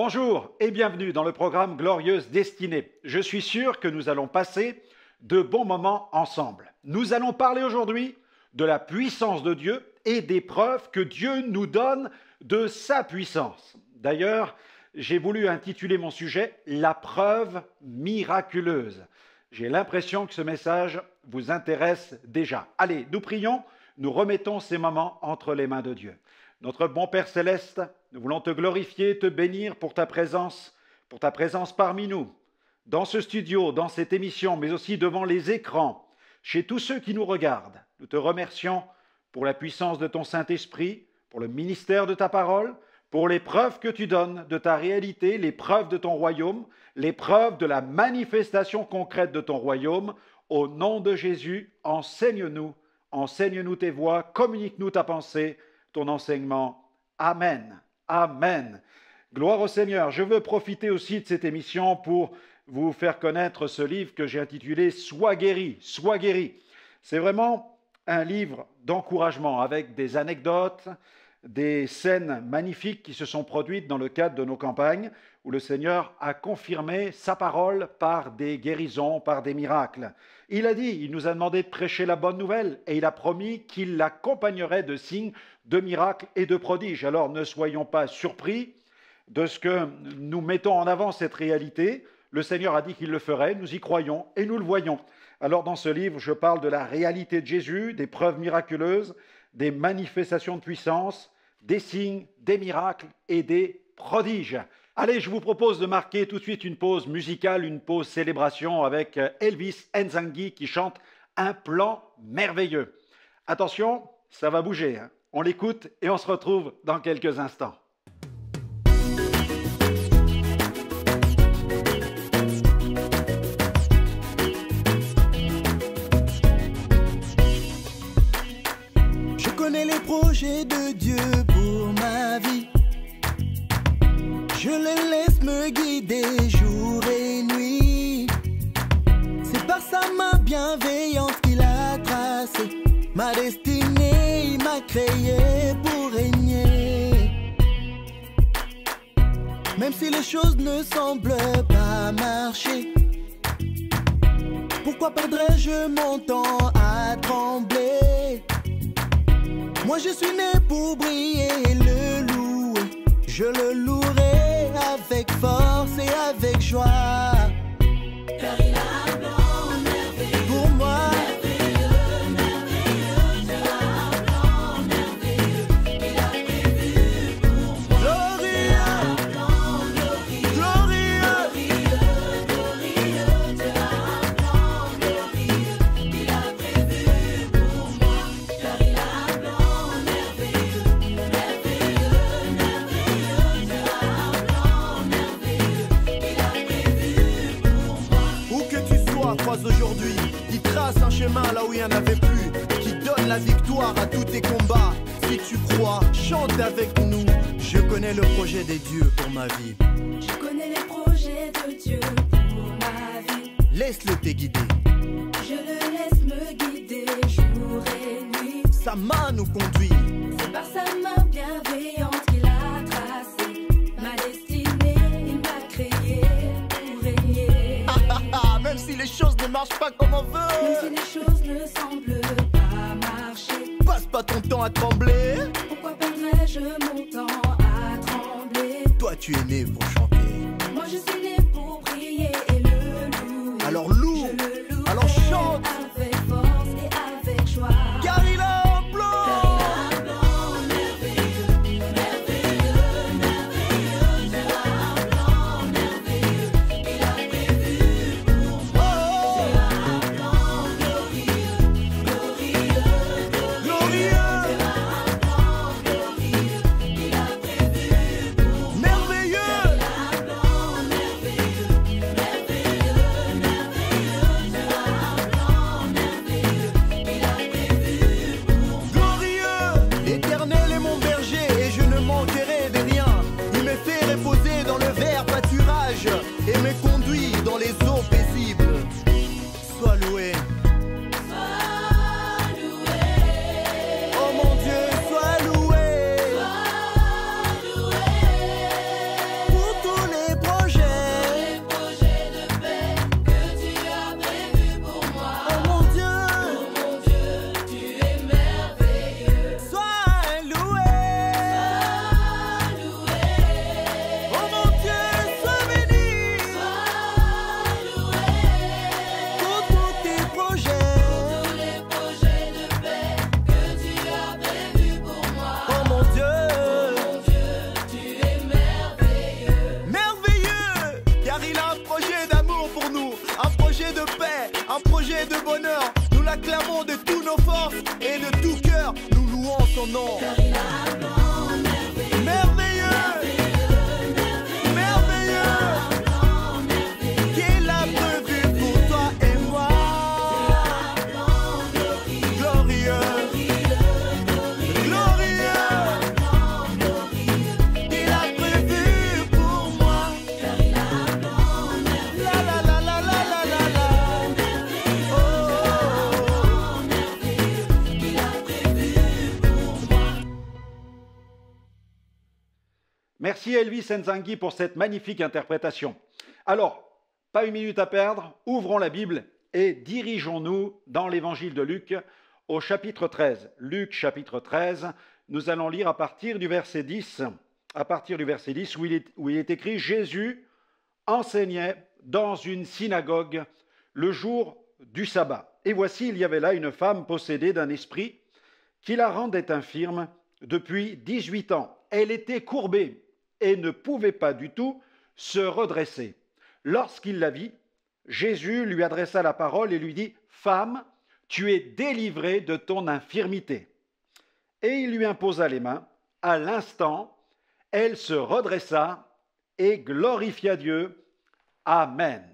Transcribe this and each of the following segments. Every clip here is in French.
Bonjour et bienvenue dans le programme Glorieuse Destinée. Je suis sûr que nous allons passer de bons moments ensemble. Nous allons parler aujourd'hui de la puissance de Dieu et des preuves que Dieu nous donne de sa puissance. D'ailleurs, j'ai voulu intituler mon sujet « La preuve miraculeuse ». J'ai l'impression que ce message vous intéresse déjà. Allez, nous prions, nous remettons ces moments entre les mains de Dieu. Notre bon Père Céleste, nous voulons te glorifier, te bénir pour ta présence parmi nous, dans ce studio, dans cette émission, mais aussi devant les écrans, chez tous ceux qui nous regardent. Nous te remercions pour la puissance de ton Saint-Esprit, pour le ministère de ta parole, pour les preuves que tu donnes de ta réalité, les preuves de ton royaume, les preuves de la manifestation concrète de ton royaume. Au nom de Jésus, enseigne-nous tes voies, communique-nous ta pensée, ton enseignement. Amen. Amen. Gloire au Seigneur. Je veux profiter aussi de cette émission pour vous faire connaître ce livre que j'ai intitulé « Sois guéri ». Sois guéri. C'est vraiment un livre d'encouragement avec des anecdotes, des scènes magnifiques qui se sont produites dans le cadre de nos campagnes où le Seigneur a confirmé sa parole par des guérisons, par des miracles. Il a dit, il nous a demandé de prêcher la bonne nouvelle et il a promis qu'il l'accompagnerait de signes, de miracles et de prodiges. Alors ne soyons pas surpris de ce que nous mettons en avant cette réalité. Le Seigneur a dit qu'il le ferait, nous y croyons et nous le voyons. Alors dans ce livre, je parle de la réalité de Jésus, des preuves miraculeuses, des manifestations de puissance, des signes, des miracles et des prodiges. Allez, je vous propose de marquer tout de suite une pause musicale, une pause célébration avec Elvis Nzangi qui chante Un plan merveilleux. Attention, ça va bouger, hein. On l'écoute et on se retrouve dans quelques instants. Je connais les projets de Dieu pour ma vie. Je le laisse me guider jour et nuit. C'est par sa main bienveillante qu'il a tracé ma destinée, il m'a créé pour régner. Même si les choses ne semblent pas marcher, pourquoi perdrais-je mon temps à trembler? Moi je suis né pour briller et le louer. Je le louerai avec force et avec joie. Car il a un plan merveilleux Pour moi, merveilleux, merveilleux. Tu as un plan merveilleux qu'il a prévu pour moi. glorieux, Un plan glorieux, glorieux. glorieux. Tu as un plan glorieux qu'il a prévu pour moi. Car il a un plan merveilleux, merveilleux, merveilleux. Tu as un plan merveilleux qu'il a prévu pour moi. Où que tu sois, croise aujourd'hui, qui trace un chemin là où il n'y en avait plus, qui donne la victoire à tous tes combats. Si tu crois, chante avec nous. Je connais le projet des dieux pour ma vie. Je connais les projets de Dieu pour ma vie. Laisse-le te guider. Je le laisse me guider jour et nuit. Sa main nous conduit. C'est par sa main bienveillante qu'il a tracé ma destinée. Il m'a créé pour régner. Même si les choses ne marchent pas comme on Même si veut, les choses ne semblent pas marcher, passe pas ton temps à trembler. pourquoi perdrais-je mon temps à trembler? Toi tu es né pour chanter. Moi je suis né pour briller et le louer. Alors loue, Je le louerai alors chante. avec force et avec joie. Car il a un plan. Car il a un plan merveilleux, merveilleux, merveilleux. Tu as un plan merveilleux qu'il a prévu pour moi. Tu as un plan glorieux, glorieux, glorieux. Tu as un plan glorieux qu'il a prévu pour moi. Merveilleux. Tu as un plan merveilleux, merveilleux, merveilleux. Tu as un plan merveilleux son nom. car il a un plan merveilleux. Merveilleux, merveilleux, qu'il a prévu pour toi et moi. Glorieux, glorieux, il a prévu pour moi. La la la la la la la la. Merci Elvis Nzangi pour cette magnifique interprétation. Alors, pas une minute à perdre, ouvrons la Bible et dirigeons-nous dans l'évangile de Luc au chapitre 13. Luc chapitre 13, nous allons lire à partir du verset 10, où il est écrit « Jésus enseignait dans une synagogue le jour du sabbat. Et voici, il y avait là une femme possédée d'un esprit qui la rendait infirme depuis 18 ans. Elle était courbée et ne pouvait pas du tout se redresser. Lorsqu'il la vit, Jésus lui adressa la parole et lui dit « Femme, tu es délivrée de ton infirmité. » Et il lui imposa les mains. À l'instant, elle se redressa et glorifia Dieu. Amen.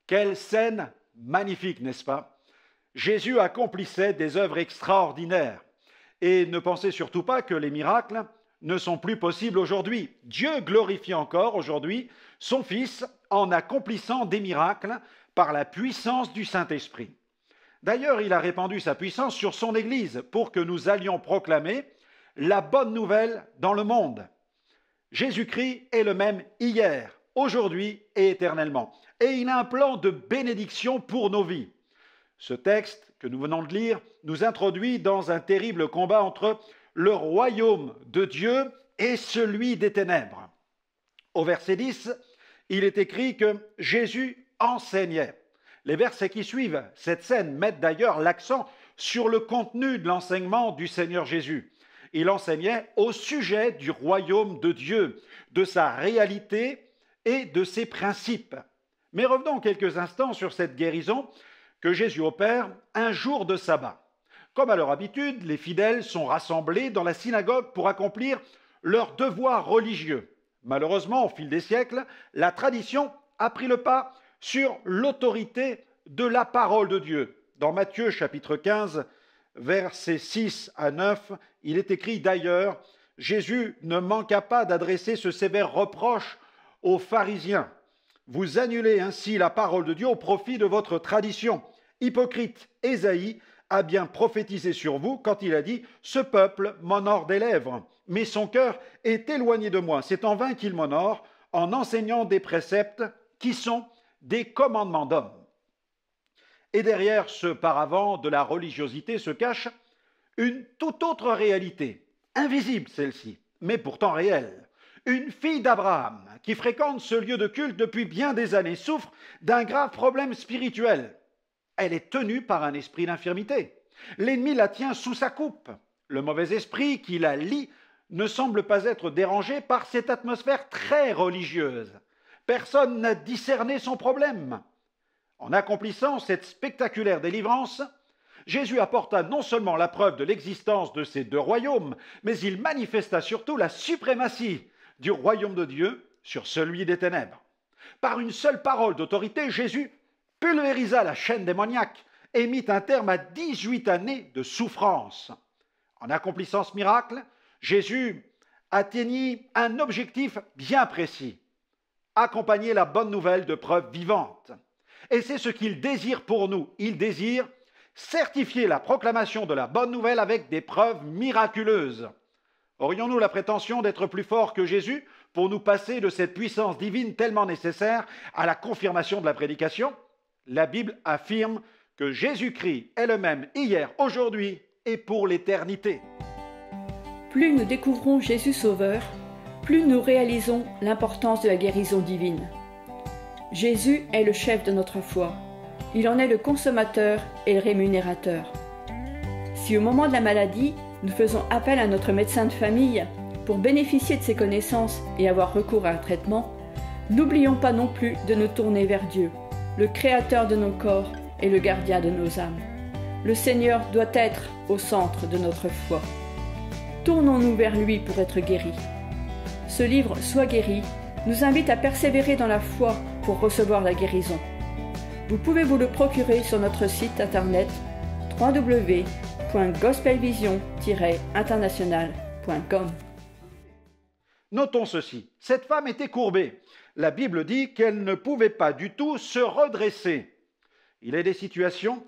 Quelle scène magnifique, n'est-ce pas? Jésus accomplissait des œuvres extraordinaires. Et ne pensez surtout pas que les miracles ne sont plus possibles aujourd'hui. Dieu glorifie encore aujourd'hui son Fils en accomplissant des miracles par la puissance du Saint-Esprit. D'ailleurs, il a répandu sa puissance sur son Église pour que nous allions proclamer la bonne nouvelle dans le monde. Jésus-Christ est le même hier, aujourd'hui et éternellement. Et il a un plan de bénédiction pour nos vies. Ce texte que nous venons de lire nous introduit dans un terrible combat entre le royaume de Dieu et celui des ténèbres. Au verset 10, il est écrit que Jésus enseignait. Les versets qui suivent cette scène mettent d'ailleurs l'accent sur le contenu de l'enseignement du Seigneur Jésus. Il enseignait au sujet du royaume de Dieu, de sa réalité et de ses principes. Mais revenons quelques instants sur cette guérison que Jésus opère un jour de sabbat. Comme à leur habitude, les fidèles sont rassemblés dans la synagogue pour accomplir leurs devoirs religieux. Malheureusement, au fil des siècles, la tradition a pris le pas sur l'autorité de la parole de Dieu. Dans Matthieu chapitre 15, versets 6 à 9, il est écrit d'ailleurs, Jésus ne manqua pas d'adresser ce sévère reproche aux pharisiens. Vous annulez ainsi la parole de Dieu au profit de votre tradition. Hypocrite, Ésaïe a bien prophétisé sur vous quand il a dit « Ce peuple m'honore des lèvres, mais son cœur est éloigné de moi. C'est en vain qu'il m'honore en enseignant des préceptes qui sont des commandements d'hommes. » Et derrière ce paravent de la religiosité se cache une toute autre réalité, invisible celle-ci, mais pourtant réelle. Une fille d'Abraham qui fréquente ce lieu de culte depuis bien des années souffre d'un grave problème spirituel. Elle est tenue par un esprit d'infirmité. L'ennemi la tient sous sa coupe. Le mauvais esprit qui la lie ne semble pas être dérangé par cette atmosphère très religieuse. Personne n'a discerné son problème. En accomplissant cette spectaculaire délivrance, Jésus apporta non seulement la preuve de l'existence de ces deux royaumes, mais il manifesta surtout la suprématie du royaume de Dieu sur celui des ténèbres. Par une seule parole d'autorité, Jésus pulvérisa la chaîne démoniaque et mit un terme à 18 années de souffrance. En accomplissant ce miracle, Jésus atteignit un objectif bien précis, accompagner la bonne nouvelle de preuves vivantes. Et c'est ce qu'il désire pour nous. Il désire certifier la proclamation de la bonne nouvelle avec des preuves miraculeuses. Aurions-nous la prétention d'être plus forts que Jésus pour nous passer de cette puissance divine tellement nécessaire à la confirmation de la prédication? La Bible affirme que Jésus-Christ est le même hier, aujourd'hui et pour l'éternité. Plus nous découvrons Jésus Sauveur, plus nous réalisons l'importance de la guérison divine. Jésus est le chef de notre foi. Il en est le consommateur et le rémunérateur. Si au moment de la maladie, nous faisons appel à notre médecin de famille pour bénéficier de ses connaissances et avoir recours à un traitement, n'oublions pas non plus de nous tourner vers Dieu, le créateur de nos corps et le gardien de nos âmes. Le Seigneur doit être au centre de notre foi. tournons-nous vers lui pour être guéris. Ce livre « Sois guéri » nous invite à persévérer dans la foi pour recevoir la guérison. Vous pouvez vous le procurer sur notre site internet www.gospelvision-international.com. Notons ceci, cette femme était courbée. La Bible dit qu'elle ne pouvait pas du tout se redresser. Il y a des situations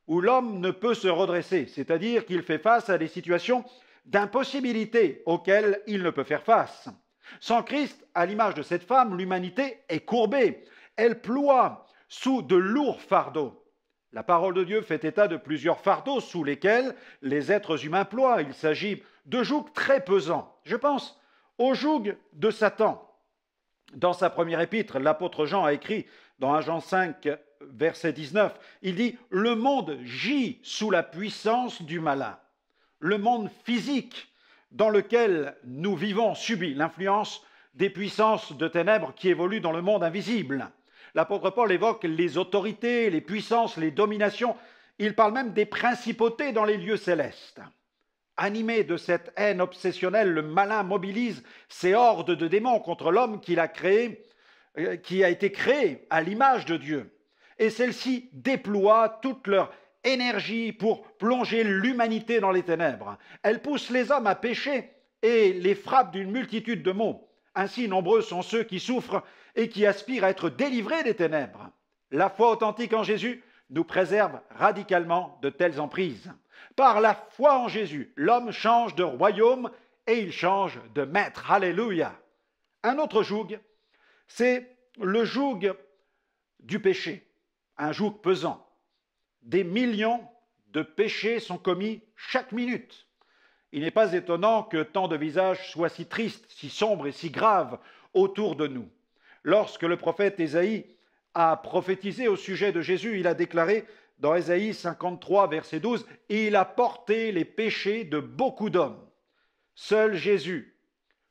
où l'homme ne peut se redresser, c'est-à-dire qu'il fait face à des situations d'impossibilité auxquelles il ne peut faire face. Sans Christ, à l'image de cette femme, l'humanité est courbée. Elle ploie sous de lourds fardeaux. La parole de Dieu fait état de plusieurs fardeaux sous lesquels les êtres humains ploient. Il s'agit de jougs très pesants. Je pense au joug de Satan. Dans sa première épître, l'apôtre Jean a écrit dans 1 Jean 5, verset 19, il dit « Le monde gît sous la puissance du malin ». Le monde physique dans lequel nous vivons subit l'influence des puissances de ténèbres qui évoluent dans le monde invisible. L'apôtre Paul évoque les autorités, les puissances, les dominations. Il parle même des principautés dans les lieux célestes. Animé de cette haine obsessionnelle, le malin mobilise ses hordes de démons contre l'homme qu'il a créé, qui a été créé à l'image de Dieu. Et celles-ci déploient toute leur énergie pour plonger l'humanité dans les ténèbres. Elles poussent les hommes à pécher et les frappent d'une multitude de maux. Ainsi, nombreux sont ceux qui souffrent et qui aspirent à être délivrés des ténèbres. La foi authentique en Jésus nous préserve radicalement de telles emprises. Par la foi en Jésus, l'homme change de royaume et il change de maître. Alléluia. Un autre joug, c'est le joug du péché, un joug pesant. Des millions de péchés sont commis chaque minute. Il n'est pas étonnant que tant de visages soient si tristes, si sombres et si graves autour de nous. Lorsque le prophète Ésaïe a prophétisé au sujet de Jésus, il a déclaré dans Ésaïe 53, verset 12, « Il a porté les péchés de beaucoup d'hommes. » Seul Jésus,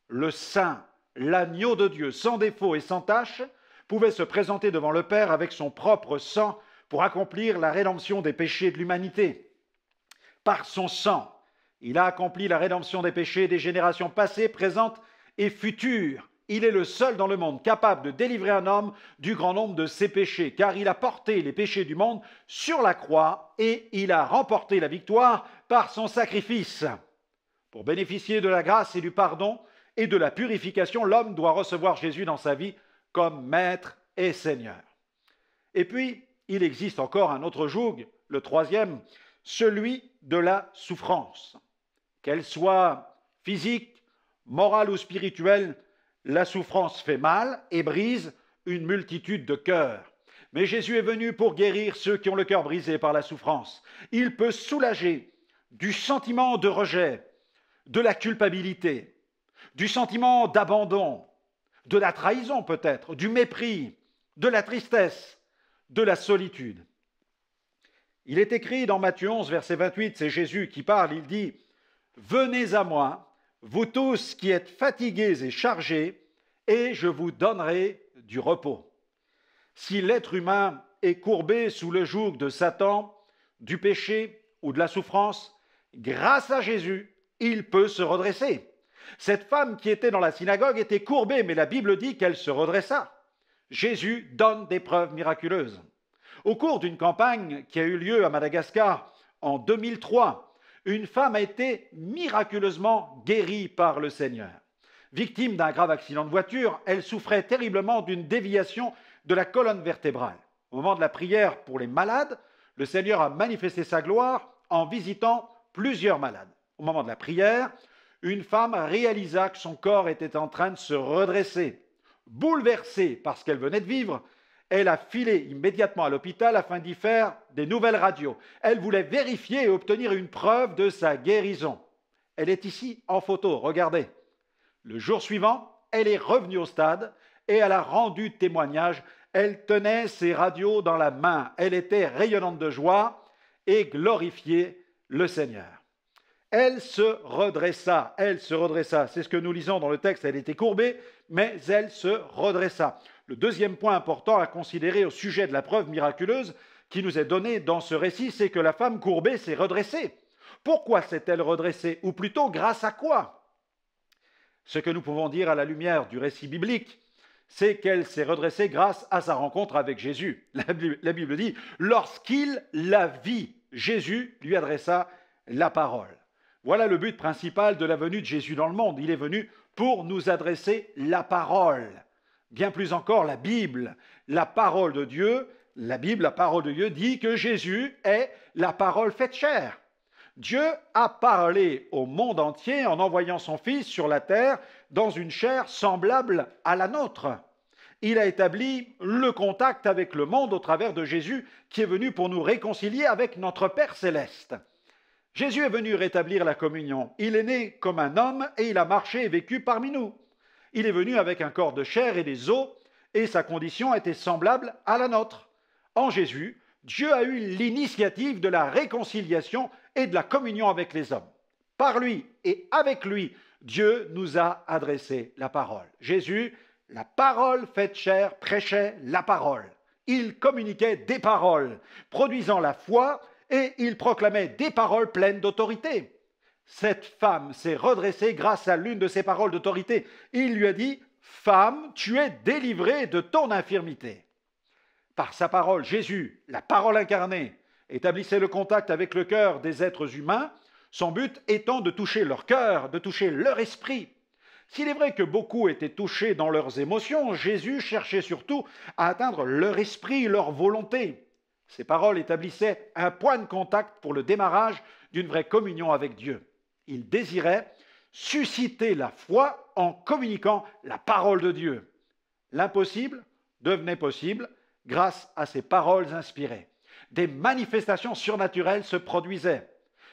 le Saint, l'agneau de Dieu, sans défaut et sans tache, pouvait se présenter devant le Père avec son propre sang pour accomplir la rédemption des péchés de l'humanité. Par son sang, il a accompli la rédemption des péchés des générations passées, présentes et futures. Il est le seul dans le monde capable de délivrer un homme du grand nombre de ses péchés, car il a porté les péchés du monde sur la croix et il a remporté la victoire par son sacrifice. Pour bénéficier de la grâce et du pardon et de la purification, l'homme doit recevoir Jésus dans sa vie comme Maître et Seigneur. Et puis, il existe encore un autre joug, le troisième, celui de la souffrance. Qu'elle soit physique, morale ou spirituelle, la souffrance fait mal et brise une multitude de cœurs. Mais Jésus est venu pour guérir ceux qui ont le cœur brisé par la souffrance. Il peut soulager du sentiment de rejet, de la culpabilité, du sentiment d'abandon, de la trahison peut-être, du mépris, de la tristesse, de la solitude. Il est écrit dans Matthieu 11, verset 28, c'est Jésus qui parle, il dit « Venez à moi, vous tous qui êtes fatigués et chargés, et je vous donnerai du repos. » Si l'être humain est courbé sous le joug de Satan, du péché ou de la souffrance, grâce à Jésus, il peut se redresser. Cette femme qui était dans la synagogue était courbée, mais la Bible dit qu'elle se redressa. Jésus donne des preuves miraculeuses. Au cours d'une campagne qui a eu lieu à Madagascar en 2003, une femme a été miraculeusement guérie par le Seigneur. Victime d'un grave accident de voiture, elle souffrait terriblement d'une déviation de la colonne vertébrale. Au moment de la prière pour les malades, le Seigneur a manifesté sa gloire en visitant plusieurs malades. Au moment de la prière, une femme réalisa que son corps était en train de se redresser. Bouleversée par ce qu'elle venait de vivre, elle a filé immédiatement à l'hôpital afin d'y faire des nouvelles radios. Elle voulait vérifier et obtenir une preuve de sa guérison. Elle est ici en photo, regardez. Le jour suivant, elle est revenue au stade et elle a rendu témoignage. Elle tenait ses radios dans la main. Elle était rayonnante de joie et glorifiait le Seigneur. Elle se redressa, c'est ce que nous lisons dans le texte, elle était courbée, mais elle se redressa. Le deuxième point important à considérer au sujet de la preuve miraculeuse qui nous est donnée dans ce récit, c'est que la femme courbée s'est redressée. Pourquoi s'est-elle redressée? Ou plutôt, grâce à quoi? Ce que nous pouvons dire à la lumière du récit biblique, c'est qu'elle s'est redressée grâce à sa rencontre avec Jésus. La Bible dit, lorsqu'il la vit, Jésus lui adressa la parole. Voilà le but principal de la venue de Jésus dans le monde. Il est venu pour nous adresser la parole. Bien plus encore, la Bible, la parole de Dieu, la Bible, la parole de Dieu dit que Jésus est la parole faite chair. Dieu a parlé au monde entier en envoyant son Fils sur la terre dans une chair semblable à la nôtre. Il a établi le contact avec le monde au travers de Jésus qui est venu pour nous réconcilier avec notre Père céleste. Jésus est venu rétablir la communion. Il est né comme un homme et il a marché et vécu parmi nous. Il est venu avec un corps de chair et des os et sa condition était semblable à la nôtre. En Jésus, Dieu a eu l'initiative de la réconciliation et de la communion avec les hommes. Par lui et avec lui, Dieu nous a adressé la parole. Jésus, la parole faite chair, prêchait la parole. Il communiquait des paroles, produisant la foi, et il proclamait des paroles pleines d'autorité. Cette femme s'est redressée grâce à l'une de ses paroles d'autorité. Il lui a dit, « Femme, tu es délivrée de ton infirmité. » Par sa parole, Jésus, la parole incarnée, établissait le contact avec le cœur des êtres humains, son but étant de toucher leur cœur, de toucher leur esprit. S'il est vrai que beaucoup étaient touchés dans leurs émotions, Jésus cherchait surtout à atteindre leur esprit, leur volonté. Ces paroles établissaient un point de contact pour le démarrage d'une vraie communion avec Dieu. Il désirait susciter la foi en communiquant la parole de Dieu. L'impossible devenait possible grâce à ces paroles inspirées. Des manifestations surnaturelles se produisaient.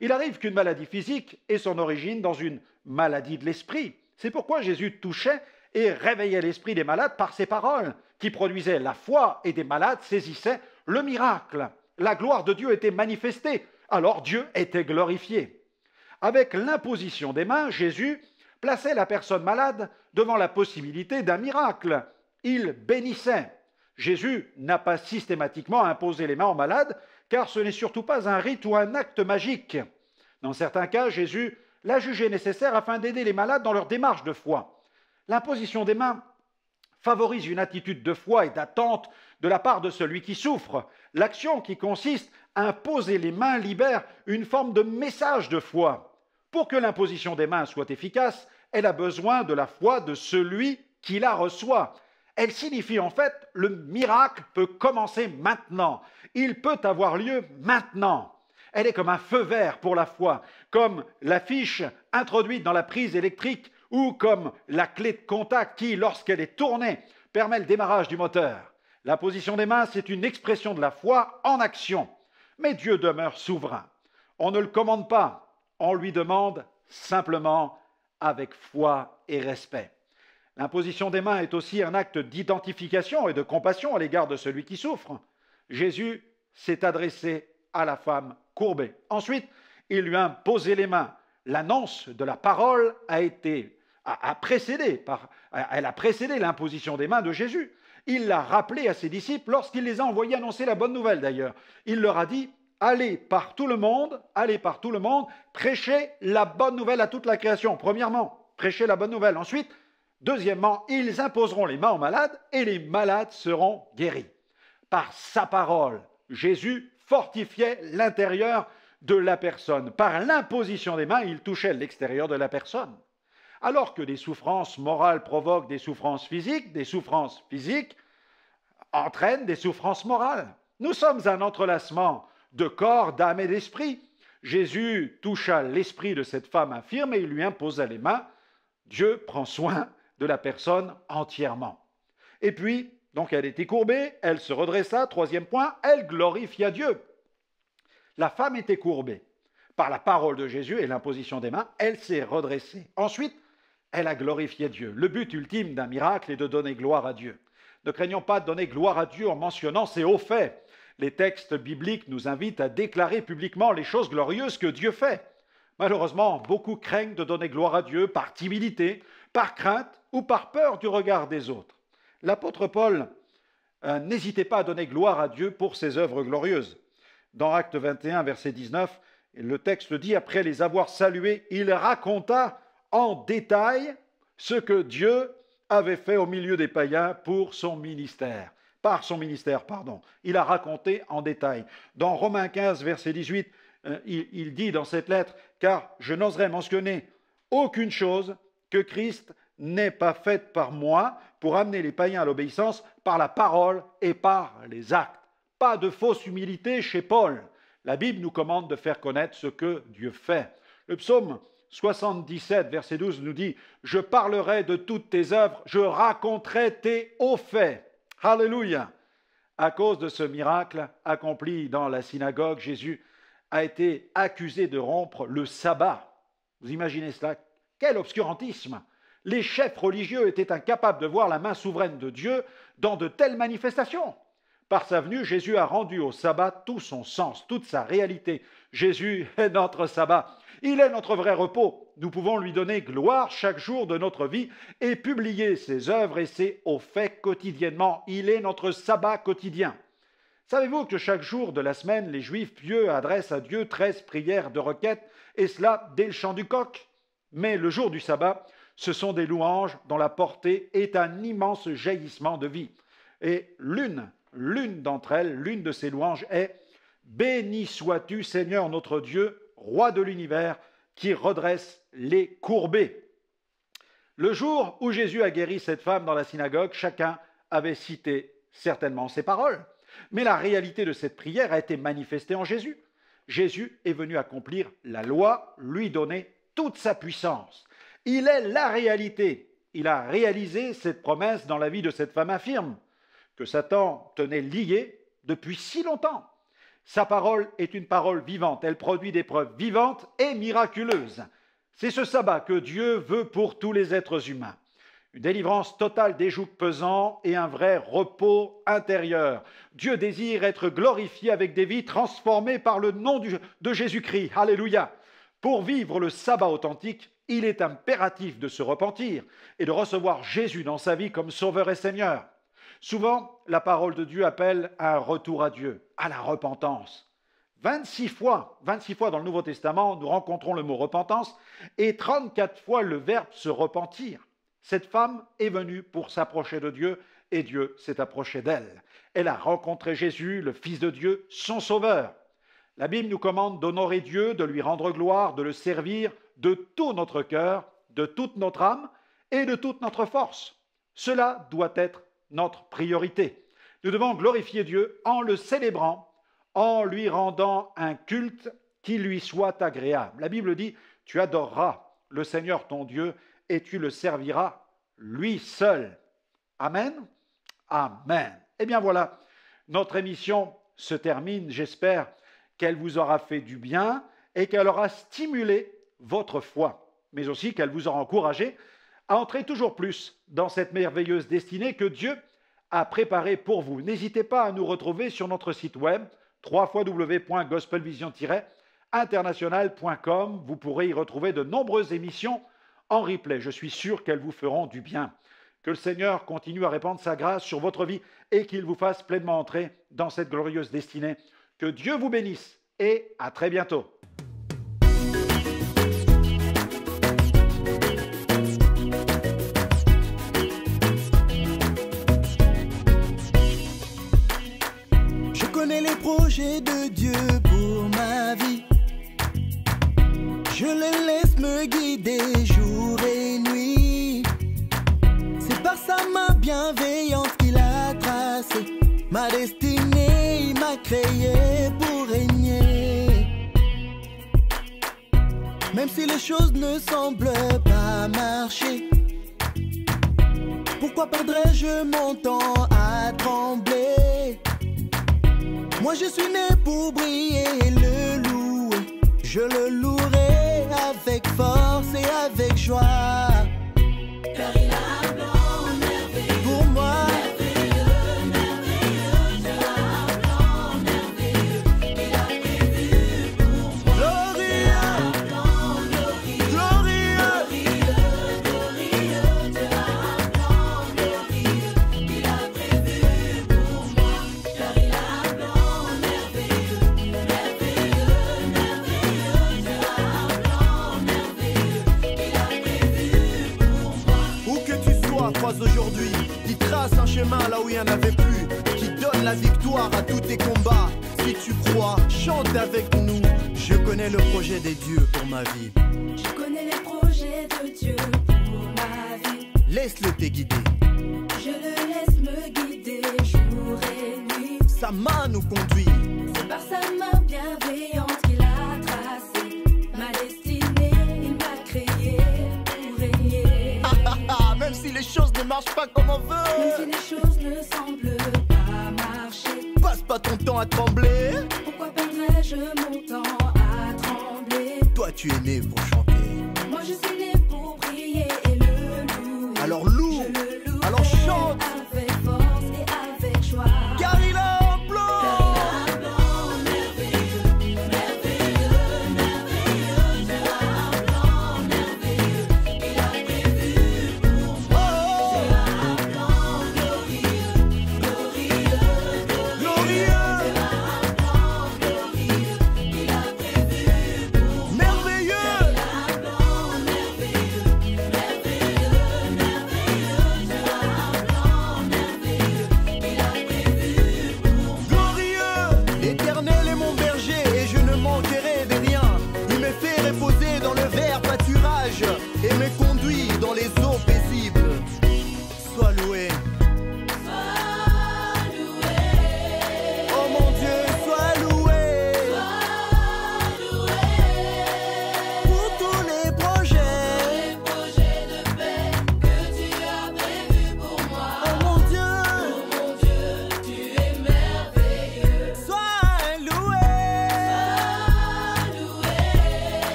Il arrive qu'une maladie physique ait son origine dans une maladie de l'esprit. C'est pourquoi Jésus touchait et réveillait l'esprit des malades par ses paroles, qui produisaient la foi, et des malades saisissaient le miracle. La gloire de Dieu était manifestée, alors Dieu était glorifié. Avec l'imposition des mains, Jésus plaçait la personne malade devant la possibilité d'un miracle. Il bénissait. Jésus n'a pas systématiquement imposé les mains aux malades, car ce n'est surtout pas un rite ou un acte magique. Dans certains cas, Jésus l'a jugé nécessaire afin d'aider les malades dans leur démarche de foi. L'imposition des mains favorise une attitude de foi et d'attente de la part de celui qui souffre. L'action qui consiste à imposer les mains libère une forme de message de foi. Pour que l'imposition des mains soit efficace, elle a besoin de la foi de celui qui la reçoit. Elle signifie en fait le miracle peut commencer maintenant. Il peut avoir lieu maintenant. Elle est comme un feu vert pour la foi, comme la fiche introduite dans la prise électrique ou comme la clé de contact qui, lorsqu'elle est tournée, permet le démarrage du moteur. La position des mains, c'est une expression de la foi en action. Mais Dieu demeure souverain. On ne le commande pas, on lui demande simplement avec foi et respect. L'imposition des mains est aussi un acte d'identification et de compassion à l'égard de celui qui souffre. Jésus s'est adressé à la femme courbée. Ensuite, il lui a imposé les mains. L'annonce de la parole elle a précédé l'imposition des mains de Jésus. Il l'a rappelé à ses disciples lorsqu'il les a envoyés annoncer la bonne nouvelle d'ailleurs. Il leur a dit, allez par tout le monde, prêchez la bonne nouvelle à toute la création. Premièrement, prêchez la bonne nouvelle. Ensuite, deuxièmement, ils imposeront les mains aux malades et les malades seront guéris. Par sa parole, Jésus fortifiait l'intérieur de la personne. Par l'imposition des mains, il touchait l'extérieur de la personne. Alors que des souffrances morales provoquent des souffrances physiques entraînent des souffrances morales. Nous sommes un entrelacement de corps, d'âme et d'esprit. Jésus toucha l'esprit de cette femme infirme et il lui imposa les mains. Dieu prend soin de la personne entièrement. Et puis, donc elle était courbée, elle se redressa, troisième point, elle glorifia Dieu. La femme était courbée. Par la parole de Jésus et l'imposition des mains, elle s'est redressée. Ensuite, elle a glorifié Dieu. Le but ultime d'un miracle est de donner gloire à Dieu. Ne craignons pas de donner gloire à Dieu en mentionnant ses hauts faits. Les textes bibliques nous invitent à déclarer publiquement les choses glorieuses que Dieu fait. Malheureusement, beaucoup craignent de donner gloire à Dieu par timidité, par crainte ou par peur du regard des autres. L'apôtre Paul n'hésitait pas à donner gloire à Dieu pour ses œuvres glorieuses. Dans Actes 21, verset 19, Et le texte dit, après les avoir salués, il raconta en détail ce que Dieu avait fait au milieu des païens pour son ministère. Par son ministère, pardon. Il a raconté en détail. Dans Romains 15, verset 18, il dit dans cette lettre, « Car je n'oserais mentionner aucune chose que Christ n'ait pas faite par moi pour amener les païens à l'obéissance par la parole et par les actes. » Pas de fausse humilité chez Paul. La Bible nous commande de faire connaître ce que Dieu fait. Le psaume 77, verset 12 nous dit « Je parlerai de toutes tes œuvres, je raconterai tes hauts faits. » Alléluia. À cause de ce miracle accompli dans la synagogue, Jésus a été accusé de rompre le sabbat. Vous imaginez cela? Quel obscurantisme! Les chefs religieux étaient incapables de voir la main souveraine de Dieu dans de telles manifestations. Par sa venue, Jésus a rendu au sabbat tout son sens, toute sa réalité. Jésus est notre sabbat. Il est notre vrai repos. Nous pouvons lui donner gloire chaque jour de notre vie et publier ses œuvres et ses hauts faits quotidiennement. Il est notre sabbat quotidien. Savez-vous que chaque jour de la semaine, les Juifs pieux adressent à Dieu 13 prières de requête, et cela dès le chant du coq? Mais le jour du sabbat, ce sont des louanges dont la portée est un immense jaillissement de vie. Et l'une d'entre elles, l'une de ces louanges est « Béni sois-tu, Seigneur notre Dieu, Roi de l'univers, qui redresse les courbés. » Le jour où Jésus a guéri cette femme dans la synagogue, chacun avait cité certainement ces paroles. Mais la réalité de cette prière a été manifestée en Jésus. Jésus est venu accomplir la loi, lui donner toute sa puissance. Il est la réalité. Il a réalisé cette promesse dans la vie de cette femme infirme que Satan tenait liée depuis si longtemps. Sa parole est une parole vivante. Elle produit des preuves vivantes et miraculeuses. C'est ce sabbat que Dieu veut pour tous les êtres humains. Une délivrance totale des jougs pesants et un vrai repos intérieur. Dieu désire être glorifié avec des vies transformées par le nom de Jésus-Christ. Alléluia. Pour vivre le sabbat authentique, il est impératif de se repentir et de recevoir Jésus dans sa vie comme Sauveur et Seigneur. Souvent, la parole de Dieu appelle à un retour à Dieu, à la repentance. 26 fois dans le Nouveau Testament, nous rencontrons le mot repentance et 34 fois le verbe se repentir. Cette femme est venue pour s'approcher de Dieu et Dieu s'est approché d'elle. Elle a rencontré Jésus, le Fils de Dieu, son Sauveur. La Bible nous commande d'honorer Dieu, de lui rendre gloire, de le servir de tout notre cœur, de toute notre âme et de toute notre force. Cela doit être notre priorité. Nous devons glorifier Dieu en le célébrant, en lui rendant un culte qui lui soit agréable. La Bible dit « Tu adoreras le Seigneur ton Dieu et tu le serviras lui seul. » Amen. Amen. Eh bien voilà, notre émission se termine. J'espère qu'elle vous aura fait du bien et qu'elle aura stimulé votre foi, mais aussi qu'elle vous aura encouragé à entrer toujours plus dans cette merveilleuse destinée que Dieu a préparée pour vous. N'hésitez pas à nous retrouver sur notre site web www.gospelvision-international.com. Vous pourrez y retrouver de nombreuses émissions en replay. Je suis sûr qu'elles vous feront du bien. Que le Seigneur continue à répandre sa grâce sur votre vie et qu'il vous fasse pleinement entrer dans cette glorieuse destinée. Que Dieu vous bénisse et à très bientôt. Je connais les projets de Dieu pour ma vie. Je le laisse me guider jour et nuit. C'est par sa main bienveillante qu'il a tracé ma destinée. Il m'a créé pour régner. Même si les choses ne semblent pas marcher, pourquoi perdrais-je mon temps à trembler? Moi je suis né pour briller et le louer. Je le louerai avec force et avec joie. Car il a un plan merveilleux. Pour moi, Merveilleux, merveilleux, Dieu a un plan merveilleux qu'il a prévu pour moi. glorieux, Un plan glorieux, glorieux. glorieux, Dieu a un plan glorieux qu'il a prévu pour moi. Car il a un plan merveilleux, merveilleux, merveilleux, croise aujourd'hui, qui trace un chemin là où il n'y en avait plus, qui donne la victoire à tous tes combats. Si tu crois, chante avec nous. Je connais le projet des dieux pour ma vie. Je connais les projets de Dieu pour ma vie. Laisse-le te guider. Je le laisse me guider jour et nuit. Sa main nous conduit. C'est par sa main bienveillante qu'il a tracé ma destinée. Il m'a créé pour régner. Même si les choses ne marchent pas comme on Même si veut, les choses ne semblent pas marcher, passe pas ton temps à trembler. pourquoi perdrais-je mon temps à trembler? Toi tu es né pour chanter, Moi je suis né pour prier et le louer. alors loue